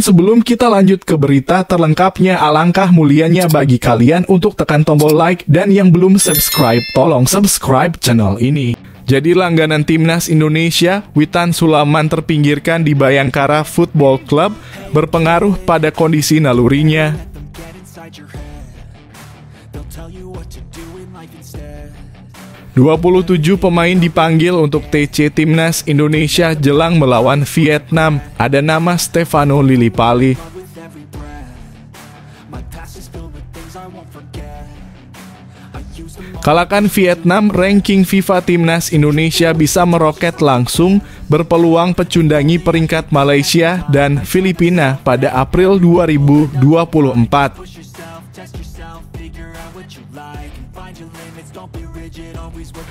sebelum kita lanjut ke berita terlengkapnya, alangkah mulianya bagi kalian untuk tekan tombol like, dan yang belum subscribe, tolong subscribe channel ini. Jadi langganan Timnas Indonesia, Witan Sulaiman terpinggirkan di Bayangkara Football Club, berpengaruh pada kondisi nalurinya. 27 pemain dipanggil untuk TC Timnas Indonesia jelang melawan Vietnam. Ada nama Stefano Lillipali, kalahkan Vietnam, ranking FIFA Timnas Indonesia bisa meroket langsung, berpeluang pecundangi peringkat Malaysia dan Filipina pada April 2024.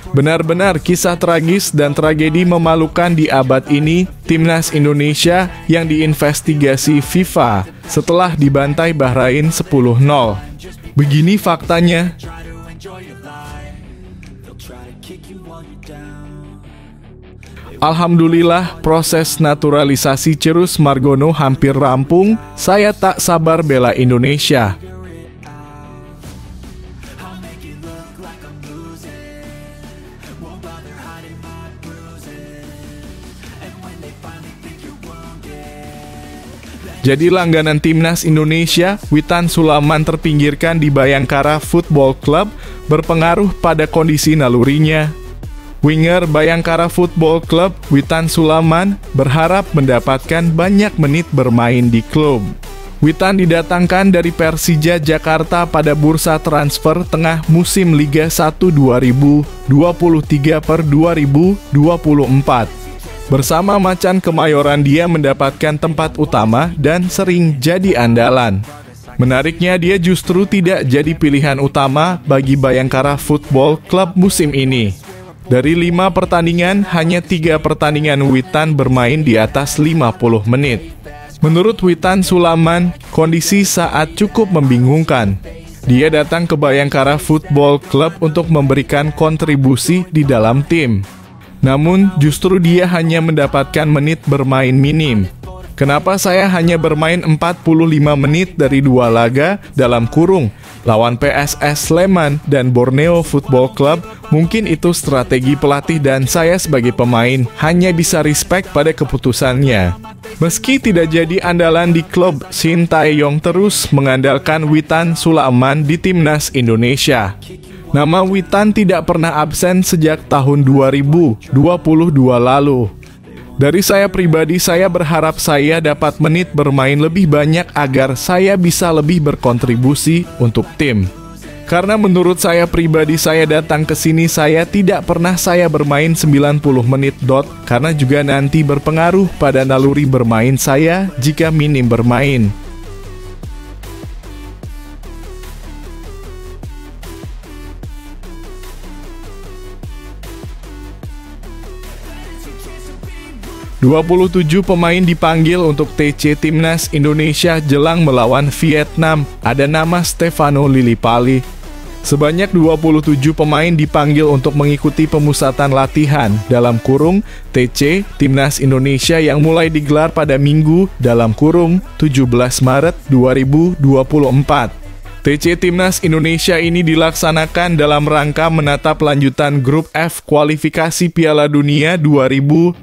Benar-benar kisah tragis dan tragedi memalukan di abad ini, Timnas Indonesia yang diinvestigasi FIFA setelah dibantai Bahrain 10-0. Begini faktanya. Alhamdulillah, proses naturalisasi Cirus Margono hampir rampung. Saya tak sabar bela Indonesia. Jadi langganan Timnas Indonesia, Witan Sulaiman terpinggirkan di Bayangkara Football Club, berpengaruh pada kondisi nalurinya. Winger Bayangkara Football Club, Witan Sulaiman, berharap mendapatkan banyak menit bermain di klub. Witan didatangkan dari Persija Jakarta pada bursa transfer tengah musim Liga 1 2023/2024. Bersama Macan Kemayoran dia mendapatkan tempat utama dan sering jadi andalan. Menariknya, dia justru tidak jadi pilihan utama bagi Bayangkara Football Club musim ini. Dari 5 pertandingan, hanya 3 pertandingan Witan bermain di atas 50 menit. Menurut Witan Sulaiman, kondisi saat cukup membingungkan. Dia datang ke Bayangkara Football Club untuk memberikan kontribusi di dalam tim. Namun, justru dia hanya mendapatkan menit bermain minim. Kenapa saya hanya bermain 45 menit dari 2 laga dalam kurung lawan PSS Sleman dan Borneo Football Club? Mungkin itu strategi pelatih dan saya sebagai pemain hanya bisa respect pada keputusannya. Meski tidak jadi andalan di klub, Shin Tae-yong terus mengandalkan Witan Sulaiman di Timnas Indonesia. Nama Witan tidak pernah absen sejak tahun 2022 lalu. Dari saya pribadi, saya berharap saya dapat menit bermain lebih banyak agar saya bisa lebih berkontribusi untuk tim. Karena menurut saya pribadi, saya datang ke sini saya tidak pernah saya bermain 90 menit karena juga nanti berpengaruh pada naluri bermain saya jika minim bermain. "27 pemain dipanggil untuk TC Timnas Indonesia jelang melawan Vietnam. Ada nama Stefano Lillipali. Sebanyak 27 pemain dipanggil untuk mengikuti pemusatan latihan dalam kurung TC Timnas Indonesia yang mulai digelar pada Minggu dalam kurung 17 Maret 2024. TC Timnas Indonesia ini dilaksanakan dalam rangka menatap lanjutan Grup F kualifikasi Piala Dunia 2026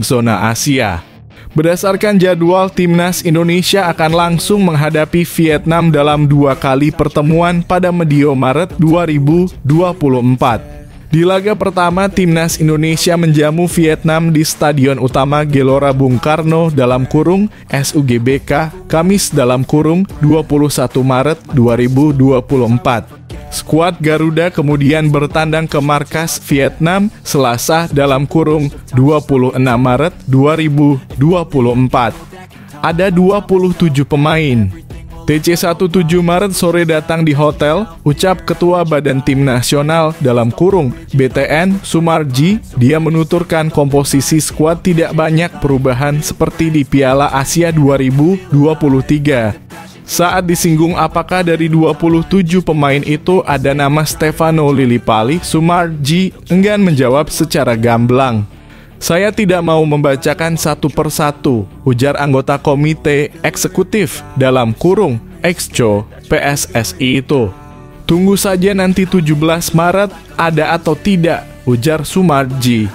zona Asia. Berdasarkan jadwal, Timnas Indonesia akan langsung menghadapi Vietnam dalam 2 kali pertemuan pada medio Maret 2024. Di laga pertama, Timnas Indonesia menjamu Vietnam di Stadion Utama Gelora Bung Karno dalam kurung SUGBK, Kamis dalam kurung 21 Maret 2024. Skuad Garuda kemudian bertandang ke markas Vietnam Selasa dalam kurung 26 Maret 2024. Ada 27 pemain. TC 17 Maret sore datang di hotel, ucap Ketua Badan Tim Nasional dalam kurung BTN Sumarji. Dia menuturkan komposisi skuad tidak banyak perubahan seperti di Piala Asia 2023. Saat disinggung apakah dari 27 pemain itu ada nama Stefano Lillipali, Sumarji enggan menjawab secara gamblang. Saya tidak mau membacakan satu persatu, ujar anggota komite eksekutif dalam kurung Exco PSSI itu. Tunggu saja nanti 17 Maret ada atau tidak, ujar Sumarji.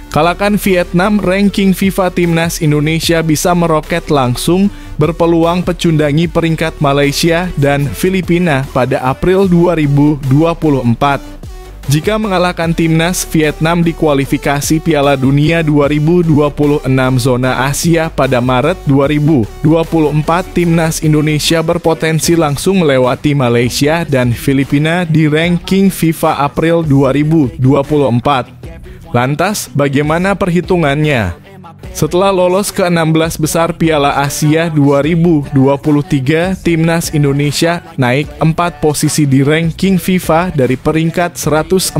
Kalahkan Vietnam, ranking FIFA Timnas Indonesia bisa meroket langsung, berpeluang pecundangi peringkat Malaysia dan Filipina pada April 2024. Jika mengalahkan Timnas, Vietnam di kualifikasi Piala Dunia 2026 zona Asia pada Maret 2024, Timnas Indonesia berpotensi langsung melewati Malaysia dan Filipina di ranking FIFA April 2024. Lantas, bagaimana perhitungannya? Setelah lolos ke 16 besar Piala Asia 2023, Timnas Indonesia naik 4 posisi di ranking FIFA dari peringkat 146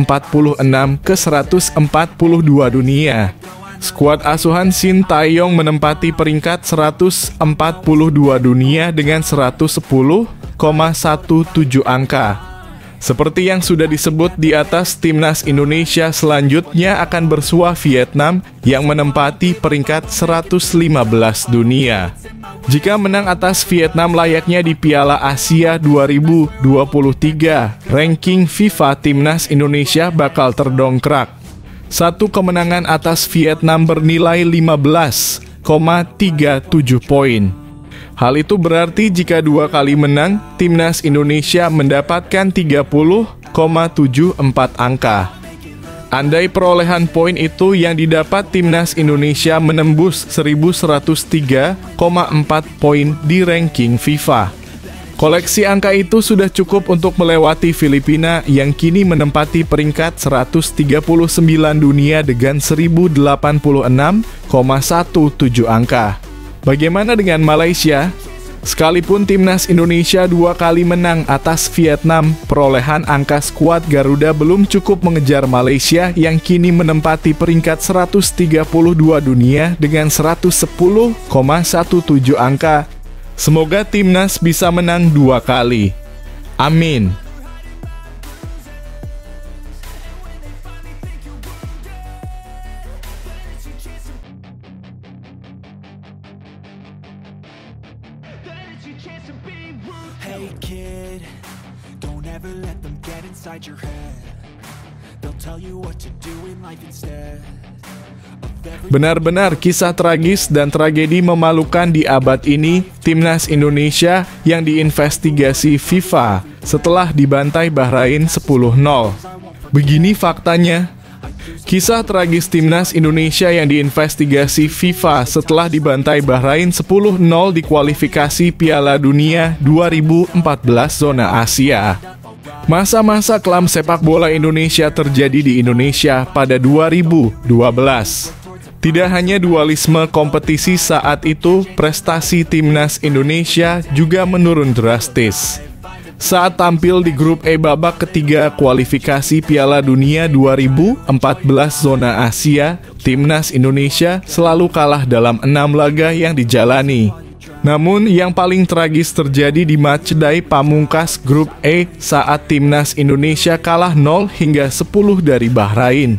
ke 142 dunia. Skuad asuhan Shin Tae-yong menempati peringkat 142 dunia dengan 110,17 angka. Seperti yang sudah disebut di atas, Timnas Indonesia selanjutnya akan bersua Vietnam yang menempati peringkat 115 dunia. Jika menang atas Vietnam layaknya di Piala Asia 2023, ranking FIFA Timnas Indonesia bakal terdongkrak. Satu kemenangan atas Vietnam bernilai 15,37 poin. Hal itu berarti jika 2 kali menang, Timnas Indonesia mendapatkan 30,74 angka. Andai perolehan poin itu yang didapat, Timnas Indonesia menembus 1103,4 poin di ranking FIFA. Koleksi angka itu sudah cukup untuk melewati Filipina yang kini menempati peringkat 139 dunia dengan 1086,17 angka. Bagaimana dengan Malaysia? Sekalipun Timnas Indonesia 2 kali menang atas Vietnam, perolehan angka skuad Garuda belum cukup mengejar Malaysia yang kini menempati peringkat 132 dunia dengan 110,17 angka. Semoga Timnas bisa menang 2 kali. Amin. Hey kid, don't ever let them get inside your head. They'll tell you what to do in life instead. Benar-benar kisah tragis dan tragedi memalukan di abad ini, Timnas Indonesia yang diinvestigasi FIFA setelah dibantai Bahrain 10-0. Begini faktanya. Kisah tragis Timnas Indonesia yang diinvestigasi FIFA setelah dibantai Bahrain 10-0 di kualifikasi Piala Dunia 2014 zona Asia. Masa-masa kelam sepak bola Indonesia terjadi di Indonesia pada 2012. Tidak hanya dualisme kompetisi saat itu, prestasi Timnas Indonesia juga menurun drastis. Saat tampil di grup E babak ketiga kualifikasi Piala Dunia 2014 zona Asia, Timnas Indonesia selalu kalah dalam 6 laga yang dijalani. Namun yang paling tragis terjadi di matchday pamungkas grup E saat Timnas Indonesia kalah 0 hingga 10 dari Bahrain.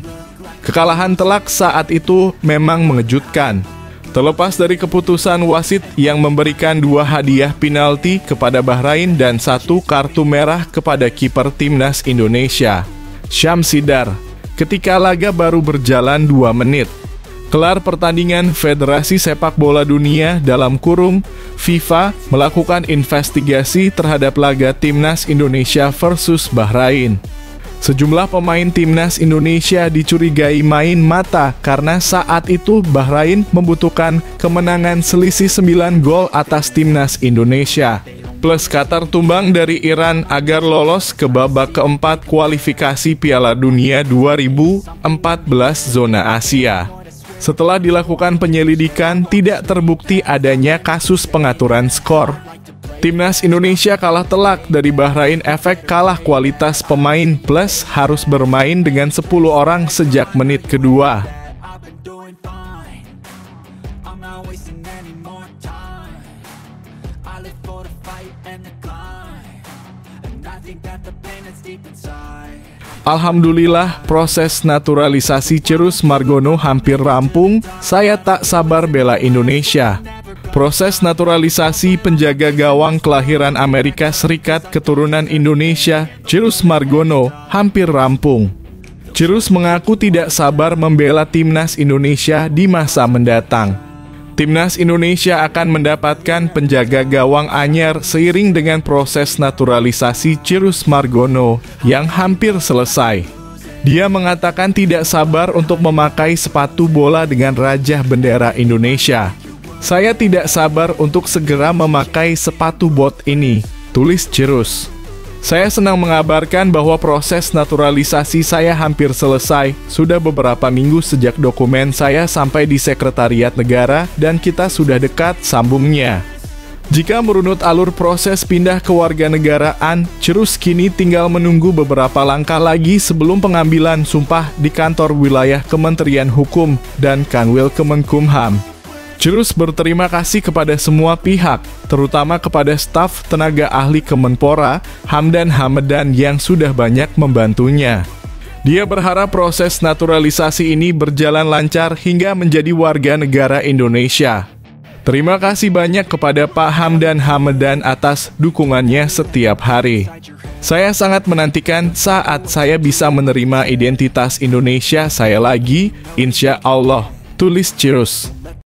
Kekalahan telak saat itu memang mengejutkan. Terlepas dari keputusan wasit yang memberikan 2 hadiah penalti kepada Bahrain dan 1 kartu merah kepada kiper Timnas Indonesia, Syamsidar, ketika laga baru berjalan 2 menit. Kelar pertandingan, Federasi Sepak Bola Dunia dalam kurung FIFA melakukan investigasi terhadap laga Timnas Indonesia versus Bahrain. Sejumlah pemain Timnas Indonesia dicurigai main mata karena saat itu Bahrain membutuhkan kemenangan selisih 9 gol atas Timnas Indonesia. Plus Qatar tumbang dari Iran agar lolos ke babak keempat kualifikasi Piala Dunia 2014 zona Asia. Setelah dilakukan penyelidikan, tidak terbukti adanya kasus pengaturan skor. Timnas Indonesia kalah telak dari Bahrain efek kalah kualitas pemain plus harus bermain dengan 10 orang sejak menit kedua. I live for the fight and the climb, and I think that the pain that's deep inside. Alhamdulillah, proses naturalisasi Cirus Margono hampir rampung. Saya tak sabar bela Indonesia. Proses naturalisasi penjaga gawang kelahiran Amerika Serikat keturunan Indonesia, Cirus Margono, hampir rampung. Cirus mengaku tidak sabar membela timnas Indonesia di masa mendatang. Timnas Indonesia akan mendapatkan penjaga gawang anyar seiring dengan proses naturalisasi Cirus Margono yang hampir selesai. Dia mengatakan tidak sabar untuk memakai sepatu bola dengan rajah bendera Indonesia. Saya tidak sabar untuk segera memakai sepatu bot ini, tulis Cirus. Saya senang mengabarkan bahwa proses naturalisasi saya hampir selesai. Sudah beberapa minggu sejak dokumen saya sampai di Sekretariat Negara dan kita sudah dekat, sambungnya. Jika merunut alur proses pindah kewarganegaraan, Cirus kini tinggal menunggu beberapa langkah lagi sebelum pengambilan sumpah di kantor wilayah Kementerian Hukum dan Kanwil Kemenkumham. Cirus berterima kasih kepada semua pihak, terutama kepada staf tenaga ahli Kemenpora, Hamdan Hamedan yang sudah banyak membantunya. Dia berharap proses naturalisasi ini berjalan lancar hingga menjadi warga negara Indonesia. Terima kasih banyak kepada Pak Hamdan Hamedan atas dukungannya setiap hari. Saya sangat menantikan saat saya bisa menerima identitas Indonesia saya lagi, insya Allah, tulis Cirus.